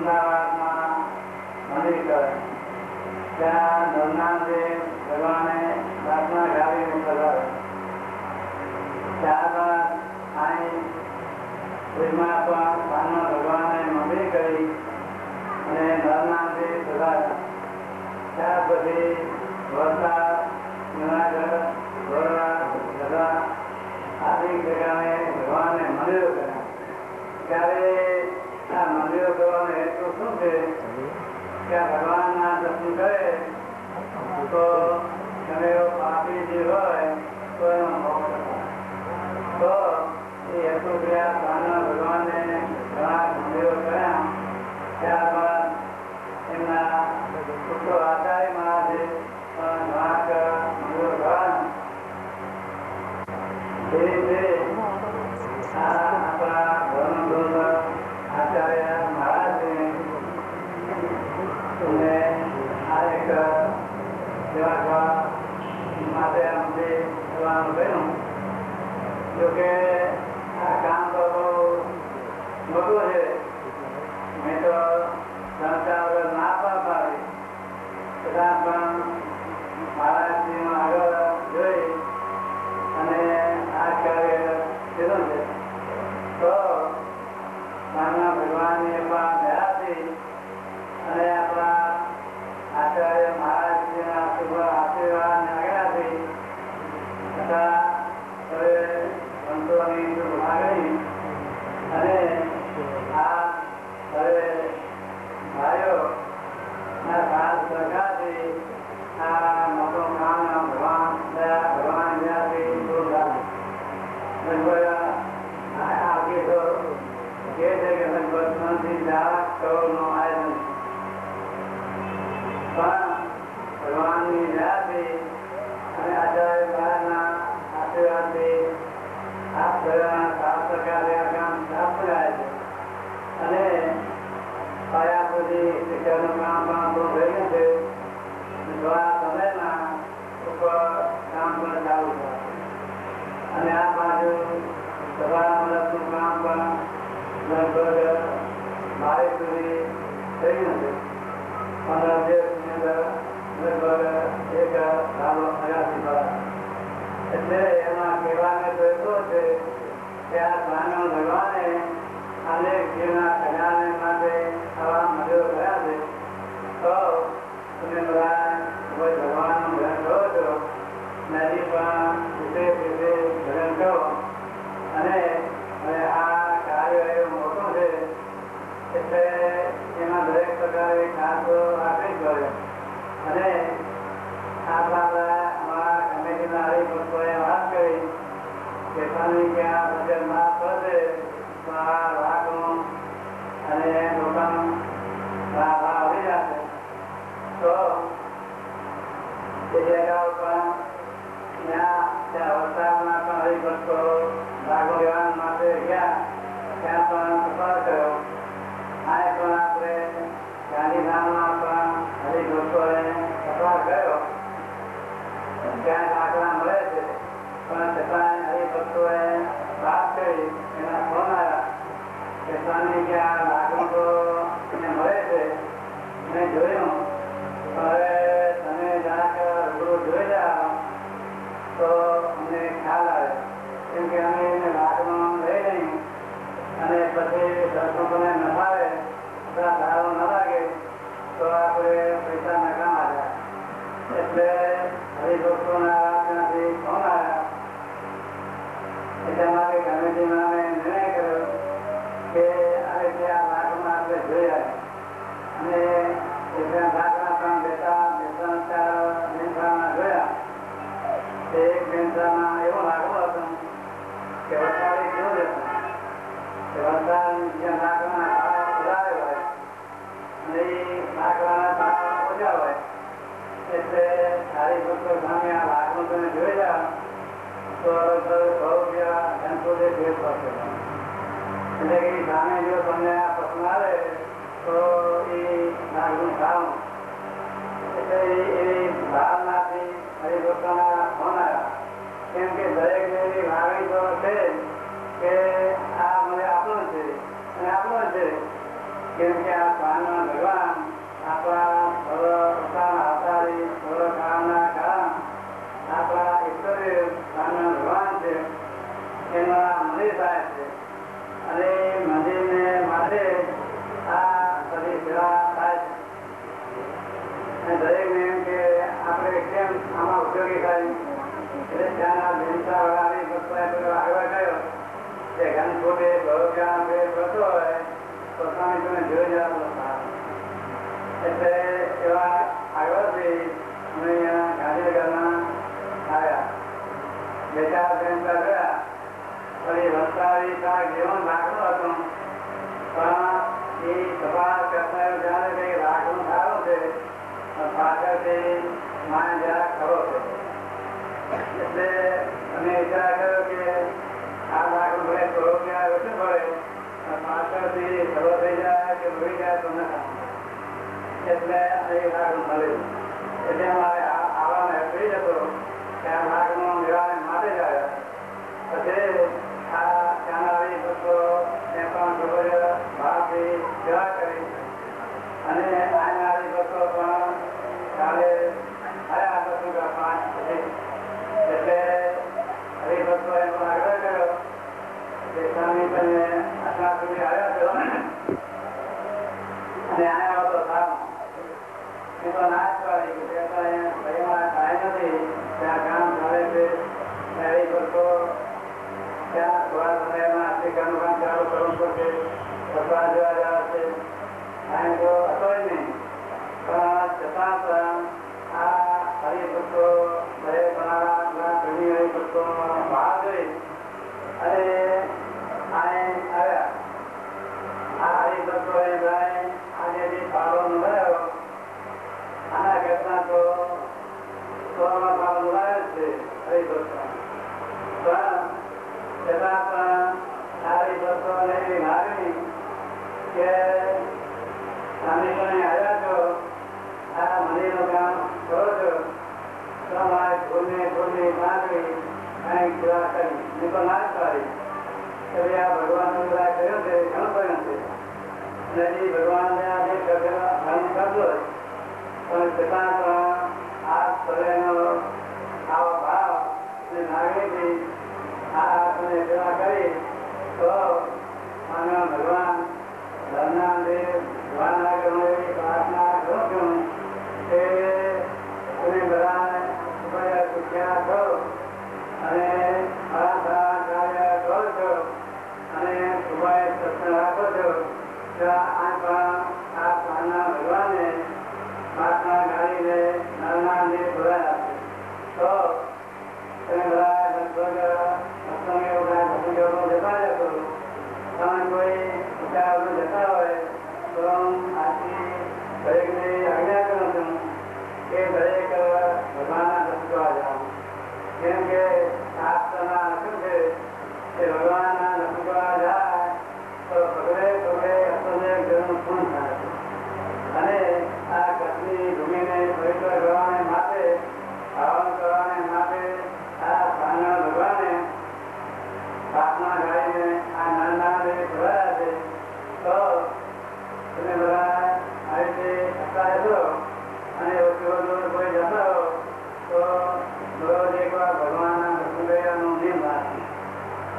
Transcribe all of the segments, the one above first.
અમદાવાદમાં મંદિર કરે ત્યાં નરનાથદેવ ભગવાને પ્રાર્થના ગાવી મોકલાવે. ત્યારબાદ અહીં ભુજમાં પણ ભાનમાં ભગવાને મંદિર કરી અને નરનાથદેવ સજાવ્યા. ત્યાર પછી વલસાડ, જુનાગઢ, વડોદરા, ગઢડા આદિ જગ્યાએ ભગવાને મંદિરો કર્યા. ત્યારે આ મંદિરો કરવાનો હેતુ શું છે કે ભગવાનના દર્શન કરે તો તમે પાપી જે હોય તો એનો મોક્ષ તો એ હેતુ કર્યા ભાવના ભગવાને ઘણા મંદિરો કર્યા. ત્યારબાદ એમના પુત્રો આચાર્ય મહારાજે પણ ઘણા મંદિરો કરવાના. એ રીતે આપણા ધર્મગુરુ આચાર્ય મહારાજે આ એક સેવા માટે અમને કરવાનું કહ્યું. જોકે આ કામ તો બહુ મોટું છે. મેં તો સંસ્થા વગર ના પણ પાડી છતાં પણ મહારાજજીનો આગળ જોઈ અને આ કાર્ય કીધું છે. તો માનવ ભગવાનની પણ દયાથી અને આપણા આચાર્ય મહારાજજીના શુભ આશીર્વાદની આજ્ઞાથી તથા હવે સંતોની શુભ લાગણી અને આ હવે ભાઈઓના સાથ સહકારથી આ મોટું કામ ભગવાન જ્યાંથી પૂરું થાય. લગભગ આગે તો કહે છે કે લગભગ 3 થી 4 કરોડનું આયોજન પણ ભગવાનની દયાથી અને આચાર્ય મહારાજના આશીર્વાદથી આપ બધાના સાથ સહકારે આ કામ પ્રાપ્ત થાય છે. અને પાયા સુધી શિક્ષણનું કામ પણ પૂરું થઈ ગયું છે. થોડા સમયમાં ઉપર કામ પણ ચાલુ થશે. અને આ બાજુ સભા મંડપનું કામ પણ લગભગ 22 સુધી થઈ ગયું છે. 15 દિવસની અંદર લગભગ 1 સાલો અગાસી પર. એટલે એમાં કહેવાને તો એટલું છે કે આ સ્વામી ભગવાને અનેક જીવના કલ્યાણ માટે આવા મંદિરો કર્યા છે. તો તમે બધા કોઈ ભગવાનનું ભજન કરો છો, નદી પણ વિશેષ રીતે ભજન કરો. અને હવે આ કાર્ય એવું મોટું છે એટલે એમાં દરેક પ્રકારે ખાસ રાખવી જ પડે. અને અમારા કમિટીના હરિભક્તોએ વાત કરી કે સ્વામી કે આ ભજન ના પડે તો આ રાખનું અને લોકોનું ભાવ આવી જશે. તો એ જગ્યાઓ પણ ત્યાં વલસાડમાં પણ હરિભક્તો ભાગ લેવા માટે ગયા. ત્યાં પણ સફર કર્યો. આ પણ આપણે ગાંધીધામમાં પણ હરિભક્તોએ સફર કર્યો. ત્યાં દાખલા મળે છે પણ છતાં હરિભક્તોએ વાત કરી. એના ફોન આવ્યા કે સ્વામી કે આ દાખલો તો મળે છે, મેં જોયું. હવે તમે જરાક રૂબરૂ જોઈ જાઓ તો અમને ખ્યાલ આવે. કેમ કે અમે એને લાગમાં લઈ લઈએ અને પછી દર્શકોને ન ફાવે અથવા સારું ન લાગે તો આપણે પૈસા નકામા જાય. એટલે હરિભક્તોના ત્યાંથી ફોન આવ્યા. એટલા માટે કમિટીમાં અમે નિર્ણય કર્યો કે આ રીતે આ લાગમાં આપણે જોઈ આવે. અને દાખલા પણ બેસવામાં જોયા. એક બેન્સામાં એવું લાગવું હતું કે વરસાદ કેવું રહેતું કે વરસાદ જ્યાં લાકડાના વધારે હોય અને એ લાકડાના તાળા ઓછા હોય. એટલે સારી ભક્તો સામે આ લાકડું તમે જોઈ જાઓ તો રૂપિયા ધનપુરે ભેદ પડશે. એટલે કે સામે જો તમને આ પસંદ આવે તો એ લાકડું સારું. એટલે એ ભાવનાથી હરિભક્તોના ફોન આવ્યા. કેમ કે દરેક એવી લાગણી તો છે કે આ મને આપણું છે અને આપણું છે. કેમ કે આ સ્વામિનારાયણ ભગવાન આપણા પોતાના આધારી કાળના કાળ આપણા ઈશ્વરીય સ્વામિનારાયણ ભગવાન છે. એના મંદિર થાય છે અને મંદિરને માટે આ બધી સેવા થાય છે. દરેકને એમ કે આપણે કેમ આમાં ઉપયોગી થાય એટલે ત્યાંના ભેંસા વાળાની આગળ ગયો કે ઘન ફૂટે બરોબર કરતો હોય તો સ્વામી તમે જોઈ જાવ એટલે એવા આગળથી અમે અહીંયા ગાંધીનગરના આવ્યા. બે ચાર ભેંસા ગયા ફરી વસ્તાવી શાક જીવન રાખવું હતું પણ એ સભા કરતા જાણે કે રાખવું સારું છે પાછળથી માન જરા ખરો છે એટલે અમે વિચાર કર્યો કે આ રાખવું ભલે થોડો ક્યાં ઓછું પડે પાછળથી ખરો થઈ જાય કે ભૂલી જાય તો ન એટલે એ રાખવું મળ્યું. એટલે અમારે આવવાને કહી જતો કે આ રાખનું નિવારણ માટે જ આવ્યા. પછી આ ચાનારી ભક્તો એ પણ ખબર ભાવથી સેવા કરી અને આવનારી ભક્તો પણ કાલે આવ્યા ભક્તો 5 પછી એટલે હરિભક્તો એ પણ આગ્રહ કર્યો કે સ્વામી તમે આટલા સુધી આવ્યા છો અને આવ્યા હતો સારું એ તો ના જ પાડી કે ટાઈમ નથી ત્યાં કામ ચાલે છે હરિભક્તો ત્યાં થોડા સમયમાં આફ્રિકાનું કામ ચાલુ કરવું પડશે અથવા જવા જવા છે ટાઈમ તો હતો જ નહીં પણ છતાં પણ આ હરિભક્તો દરેક બનાવવા ઘણી હરિભક્તો ભાવ જોઈ અને આવ્યા. આ હરિભક્તો એ ભાઈ આજે જે પાલો નોંધાયો આના કરતા તો 100 પાલો નોંધાયો છે હરિભક્તો પણ છતાં પણ સારી ભક્તોને એવી લાગણી કે સ્વામી તમે આવ્યા છો આ મંદિરનું કામ કરો છો તો મારે ભૂલની માગણી કંઈક સેવા કરી મેં તો ના જ પાડી કે આ ભગવાનનું બધા કર્યું છે ઘણું કર્યું છે અને હજી ભગવાનને આજે ધર્મ કરતો પણ છતાં પણ આ સ્થળેનો આવો ભાવ અને લાગણીથી આ તમે સેવા કરી તો માનો ભગવાન ધર્મના દેવ ભગવાનના કરું એવી પ્રાર્થના કરું છું કે તમે બધા સુખ્યા છો અને સારા કાર્ય કરો છો અને સુભાએ સત્સંગ રાખો છો આ પણ આ પ્રાર્થના ભગવાનને પ્રાર્થના ગાડીને નાના દેવ બોલાયા છે તો તમે બધા લગભગ જતા જશો તમે કોઈ વિચાર જતા હોય તો આથી દરેકને આજ્ઞા કરું છું કે દરેક ભગવાનના દર્શન કરવા જાઓ. કેમ કે શાસ્ત્રના લખ્યું છે કે ભગવાનના દર્શન કરવા જાય તો પગલે અસને ઘરનું પૂર્ણ થાય અને આ કચ્છની ભૂમિને પવિત્ર કરવાને માટે હવન કરવાને માટે આ સ્વામિનારાયણ ભગવાને પ્રાર્થના ગાડીને આ નાના બોલાયા છે તો તમે બધા આ રીતે કરતા રહેશો અને કોઈ જતા હો તો દરરોજ એકવાર ભગવાનના દર્શન કરવાનું નિયમ રાખે.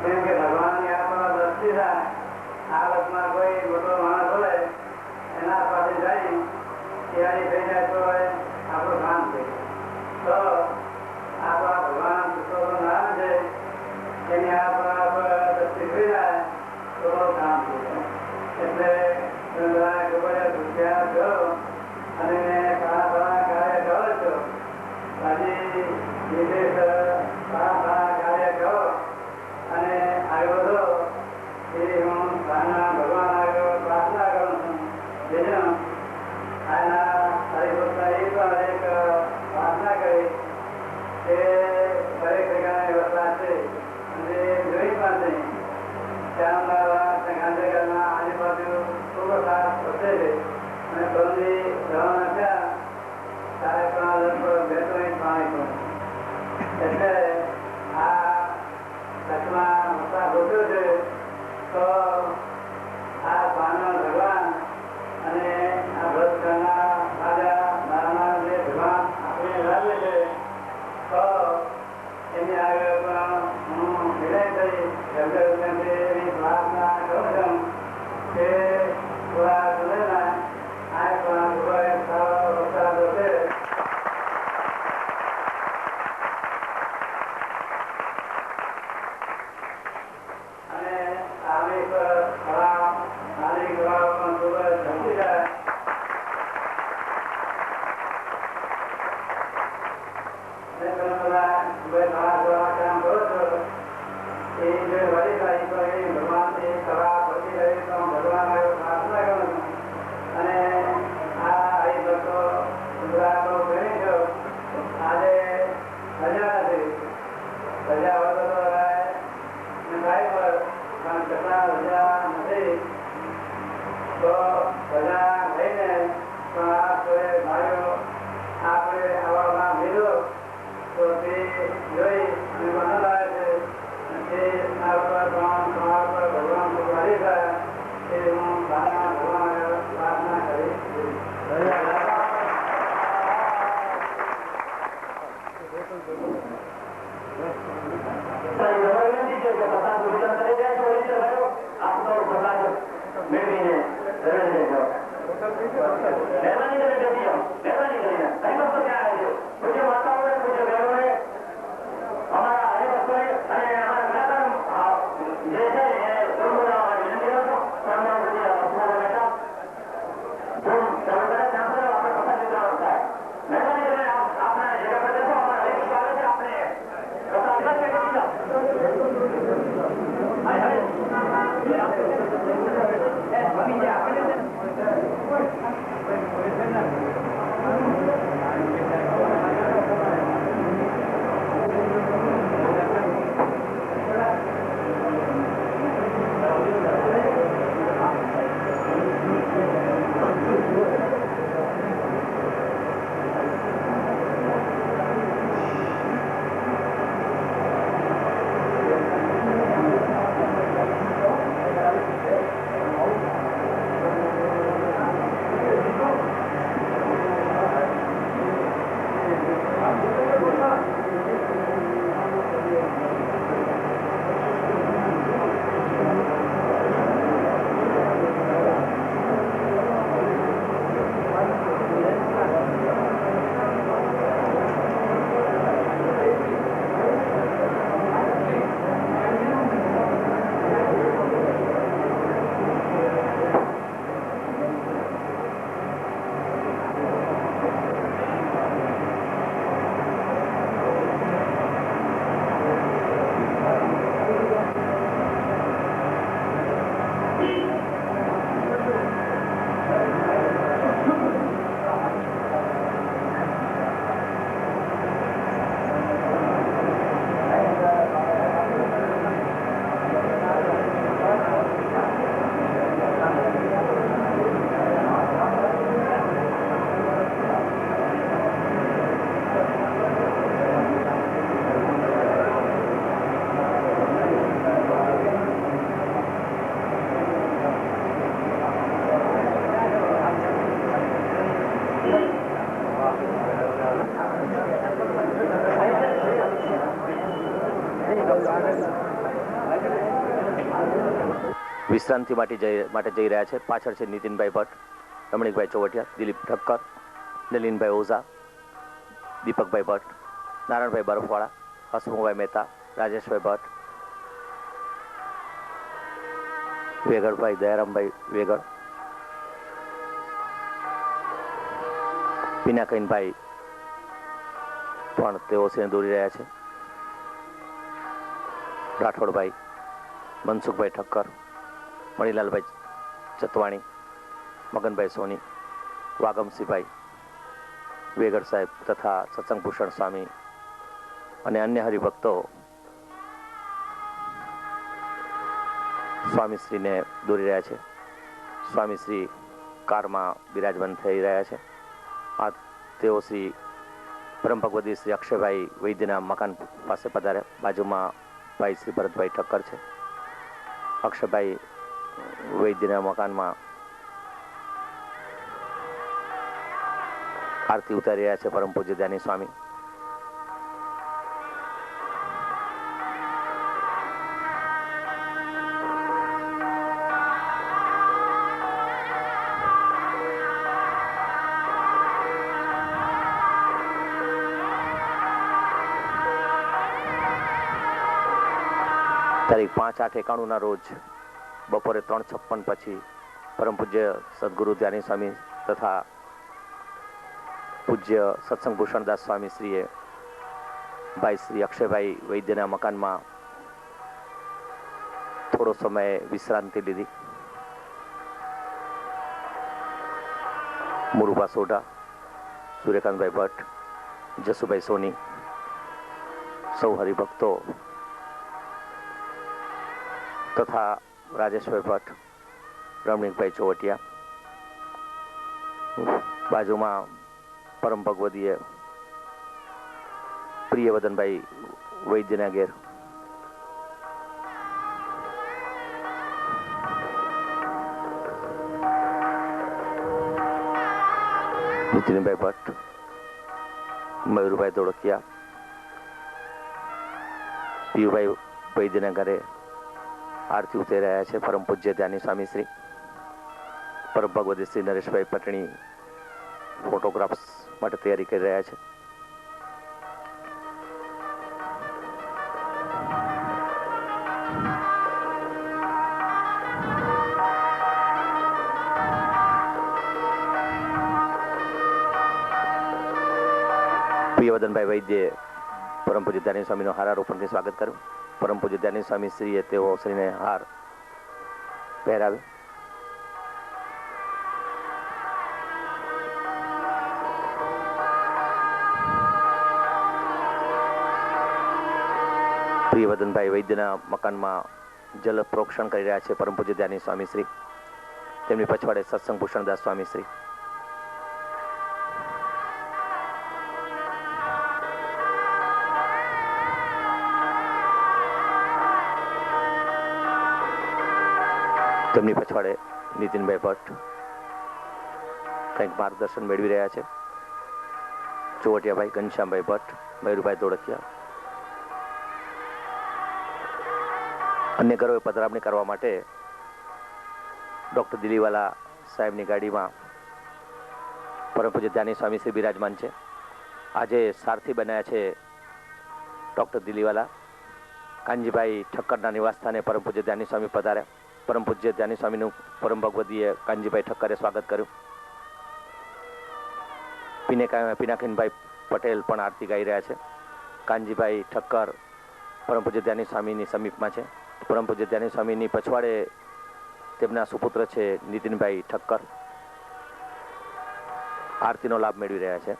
કેમ કે ભગવાનની આપણા દ્રષ્ટિ થાય આ વખતમાં કોઈ મોટો માણસ હોય એના પાસે જઈ તૈયારી થઈ જાય તો આપણું કામ છે તો આપણા ભગવાન પુરુષોત્તમ નામ છે એની આપણા પર દ્રષ્ટિ થઈ જાય તો કામ છે. એટલે બધા ખબર દુખ્યા છો અને સારા કાર્ય કરો છો હજી વિશેષ સારા કાર્ય કરો અને આગળ વધો એ હું ભગવાન આગળ પ્રાર્થના કરું છું. બીજું આના હરિભક્તના એ પણ એક પ્રાર્થના કરી કે દરેક જગ્યાની વ્યવસ્થા છે અને જોઈ પણ નહીં ત્યાં ગાંધીનગરના આજુબાજુ ખૂબ સારા વધે છે અને બંધી જવાના થયા ત્યારે પણ લગભગ 2 ઇંચ પાણી હતું એટલે આ કચ્છમાં વરસાદ ઓછો છે તો આ સ્વામિનારાયણ ભગવાન બધા લઈને પણ આ કોઈ ભાઈઓ આપણે આવામાં મેળવો તો તે જોઈ અને આનંદ આવે છે. તે તમારા પર ભગવાન ભારી થાય એ હું ભગવાન પ્રાર્થના કરીશ. વિશ્રાંતિ માટે જઈ રહ્યા છે. પાછળ છે નીતિનભાઈ ભટ્ટ, રમણીકભાઈ ચોવટિયા, દિલીપ ઠક્કર, નલિનભાઈ ઓઝા, દીપકભાઈ ભટ્ટ, નારાયણભાઈ બરફવાળા, હસમુખભાઈ મહેતા, રાજેશભાઈ ભટ્ટ, વેગડભાઈ દયારામભાઈ વેગડ, પિનાકઈનભાઈ પણ તેઓ છે દોરી રહ્યા છે. રાઠોડભાઈ, મનસુખભાઈ ઠક્કર, મણિલાલભાઈ ચતવાણી, મગનભાઈ સોની, વાગમસિંહભાઈ વેગડ સાહેબ તથા સત્સંગભૂષણ સ્વામી અને અન્ય હરિભક્તો સ્વામીશ્રીને દોરી રહ્યા છે. સ્વામીશ્રી કારમાં બિરાજમાન થઈ રહ્યા છે. આ તેઓ શ્રી પરમ ભગવદી શ્રી અક્ષયભાઈ વૈદ્યના મકાન પાસે પધાર્યા. બાજુમાં ભાઈ શ્રી ભરતભાઈ ઠક્કર છે. અક્ષયભાઈ વૈદ્યના મકાનમાં આરતી ઉતારી રહ્યા છે પરમ પૂજ્ય ધ્યાની સ્વામી. તારીખ 5/8/91 ના રોજ બપોરે 3:56 પછી પરમ પૂજ્ય સદગુરુ ધ્યાની સ્વામી તથા પૂજ્ય સત્સંગ ભૂષણદાસ સ્વામી શ્રીએ ભાઈ શ્રી અક્ષયભાઈ વૈદ્યના મકાનમાં થોડો સમય વિશ્રાંતિ લીધી. મુરુભા સોઢા, સૂર્યકાંતભાઈ ભટ્ટ, જસુભાઈ સોની, સૌ હરિભક્તો તથા રાજેશભાઈ ભટ્ટ, રમણીકભાઈ ચોવટિયા, બાજુમાં પરમ ભગવદીય પ્રિયવદનભાઈ વૈદ્યના ઘેર નીતિનભાઈ ભટ્ટ, મયુરભાઈ ધોળકિયા, પીયુભાઈ વૈદ્યના ઘરે આરતી ઉતારી રહ્યા છે. પરમ પૂજ્ય ધ્યાની સ્વામી શ્રી પરમ ભગવદી શ્રી નરેશભાઈ પટણી ફોટોગ્રાફ્સ માટે તૈયારી કરી રહ્યા છે. પ્રિયવદનભાઈ વૈદ્યે પરમ પૂજ્ય ધ્યાની સ્વામીનો હારારોપણથી સ્વાગત કર્યું. પરમ પૂજ્ય ધ્યાની સ્વામી શ્રીએ તેઓ શ્રીને હાર પહેરાવ્યો. પ્રિયવદનભાઈ વૈદ્યના મકાનમાં જલ પ્રોક્ષણ કરી રહ્યા છે પરમ પૂજ્ય ધ્યાની સ્વામી શ્રી. તેમની પછવાડે સત્સંગ ભૂષણદાસ સ્વામી શ્રી. તેમની પછવાડે નીતિનભાઈ ભટ્ટ કંઈક માર્ગદર્શન મેળવી રહ્યા છે. ચોવટિયાભાઈ ઘનશ્યામભાઈ ભટ્ટ, મયુરભાઈ ધોળકિયા. અન્ય ઘરોએ પધરામણી કરવા માટે ડૉક્ટર દિલીવાલા સાહેબની ગાડીમાં પરમ પૂજ્ય ધ્યાની સ્વામી શ્રી બિરાજમાન છે. આજે સારથી બન્યા છે ડૉક્ટર દિલીવાલા. કાનજીભાઈ ઠક્કરના નિવાસસ્થાને પરમ પૂજ્ય ધ્યાની સ્વામી પધાર્યા. પરમ પૂજ્ય ધ્યાની સ્વામીનું પરમ ભગવદીય કાનજીભાઈ ઠક્કરે સ્વાગત કર્યું. પિનાકીનભાઈ પટેલ પણ આરતી ગાઈ રહ્યા છે. કાનજીભાઈ ઠક્કર પરમ પૂજ્ય ધ્યાની સ્વામીની સમીપમાં છે. પરમ પૂજ્ય ધ્યાની સ્વામીની પછવાડે તેમના સુપુત્ર છે નીતિનભાઈ ઠક્કર, આરતીનો લાભ મેળવી રહ્યા છે.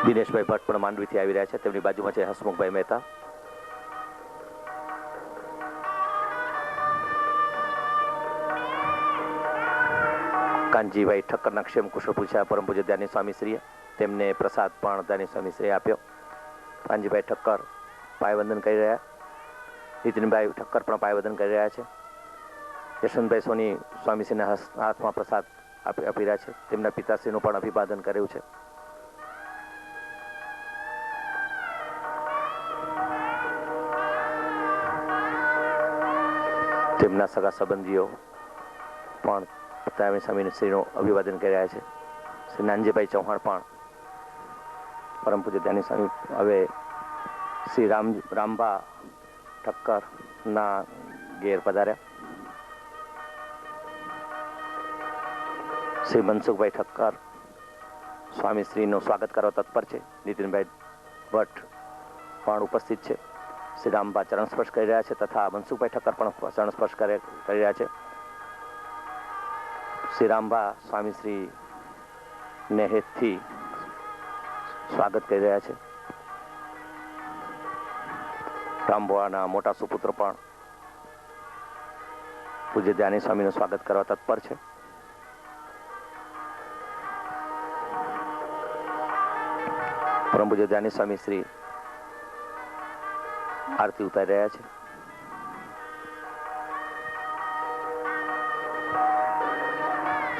દિનેશભાઈ ભટ્ટ પણ માંડવીથી આવી રહ્યા છે. તેમની બાજુમાં છે હસમુખભાઈ મહેતા. કાનજીભાઈ ઠક્કરના ક્ષેમ કુશળ પૂછ્યા પરમ પૂજ્ય ધ્યાની સ્વામી શ્રીએ. તેમને પ્રસાદ પણ ધ્યાની સ્વામી શ્રીએ આપ્યો. કાનજીભાઈ ઠક્કર પાયવંદન કરી રહ્યા. નીતિનભાઈ ઠક્કર પણ પાયવંદન કરી રહ્યા છે. યશવંતભાઈ સોની સ્વામીશ્રીના હાથમાં પ્રસાદ આપી રહ્યા છે. તેમના પિતાશ્રીનું પણ અભિવાદન કર્યું છે. તેમના સગા સંબંધીઓ પણ ધ્યાની સ્વામી શ્રીનું અભિવાદન કરી રહ્યા છે. શ્રી નાનજીભાઈ ચૌહાણ પણ પરમ પૂજ્ય ધ્યાની સ્વામી હવે શ્રી રામભા ઠક્કરના ઘેર પધાર્યા. શ્રી મનસુખભાઈ ઠક્કર સ્વામી શ્રીનું સ્વાગત કરવા તત્પર છે. નીતિનભાઈ ભટ્ટ પણ ઉપસ્થિત છે. શ્રી રામભા ચરણ સ્પર્શ કરી રહ્યા છે તથા મનસુખભાઈ ઠક્કર પણ ચરણ સ્પર્શ કરી રહ્યા છે. શ્રી રામભા સ્વામી શ્રી ને હેતથી સ્વાગત કરી રહ્યા છે. રામભુવાના મોટા સુપુત્ર પણ પૂજ્ય ધ્યાની સ્વામીનું સ્વાગત કરવા તત્પર છે. પરમ પૂજ્ય ધ્યાની સ્વામી શ્રી આરતી ઉતારી રહ્યા છે.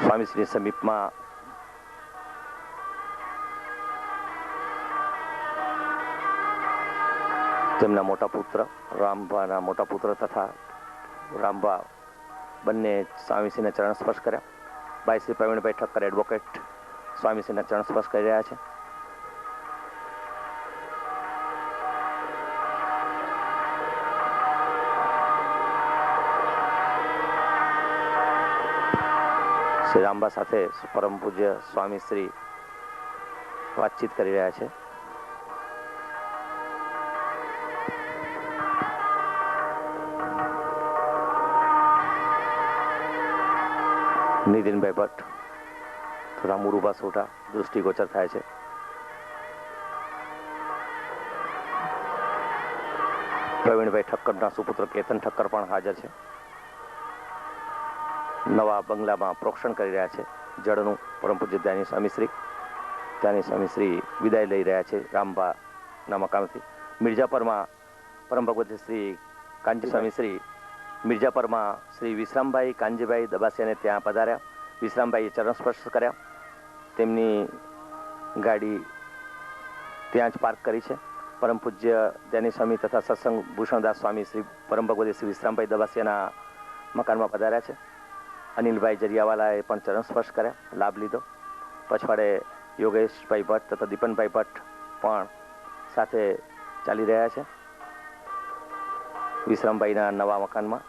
સ્વામીશ્રી સમીપમાં તેમના મોટા પુત્ર રામભાના મોટા પુત્ર તથા રામભા બંને સ્વામીશ્રીને ચરણ સ્પર્શ કર્યા. ભાઈ શ્રી પ્રવીણભાઈ ઠક્કર એડવોકેટ સ્વામીશ્રીને ચરણ સ્પર્શ કરી રહ્યા છે. શ્રી રામભા સાથે પરમ પૂજ્ય સ્વામી શ્રી વાતચીત કરી રહ્યા છે. નીતિનભાઈ ભટ્ટ થોડા મુરુભા સોટા દૃષ્ટિગોચર થાય છે. પ્રવીણભાઈ ઠક્કરના સુપુત્ર કેતન ઠક્કર પણ હાજર છે. નવા બંગલામાં પ્રોક્ષણ કરી રહ્યા છે જળનું પરમ પૂજ્ય ત્યાંની સ્વામીશ્રી. ત્યાંની સ્વામીશ્રી વિદાય લઈ રહ્યા છે રામબાના મકામથી. મિર્જાપરમાં પરમ ભગવતી શ્રી કાંજી સ્વામીશ્રી મિર્જાપરમાં શ્રી વિશ્રામભાઈ કાંજીભાઈ દબાસિયાને ત્યાં પધાર્યા. વિશ્રામભાઈએ ચરણ સ્પર્શ કર્યા. તેમની ગાડી ત્યાં જ પાર્ક કરી છે. પરમ પૂજ્ય ધ્યાની સ્વામી તથા સત્સંગ ભૂષણદાસ સ્વામી શ્રી પરમ ભગવતી શ્રી વિશ્રામભાઈ દબાસિયાના મકાનમાં પધાર્યા છે. અનિલભાઈ જરિયાવાલાએ પણ ચરણ સ્પર્શ કર્યા, લાભ લીધો. પછવાડે યોગેશભાઈ ભટ્ટ તથા દીપનભાઈ ભટ્ટ પણ સાથે ચાલી રહ્યા છે વિશ્રામભાઈના નવા મકાનમાં.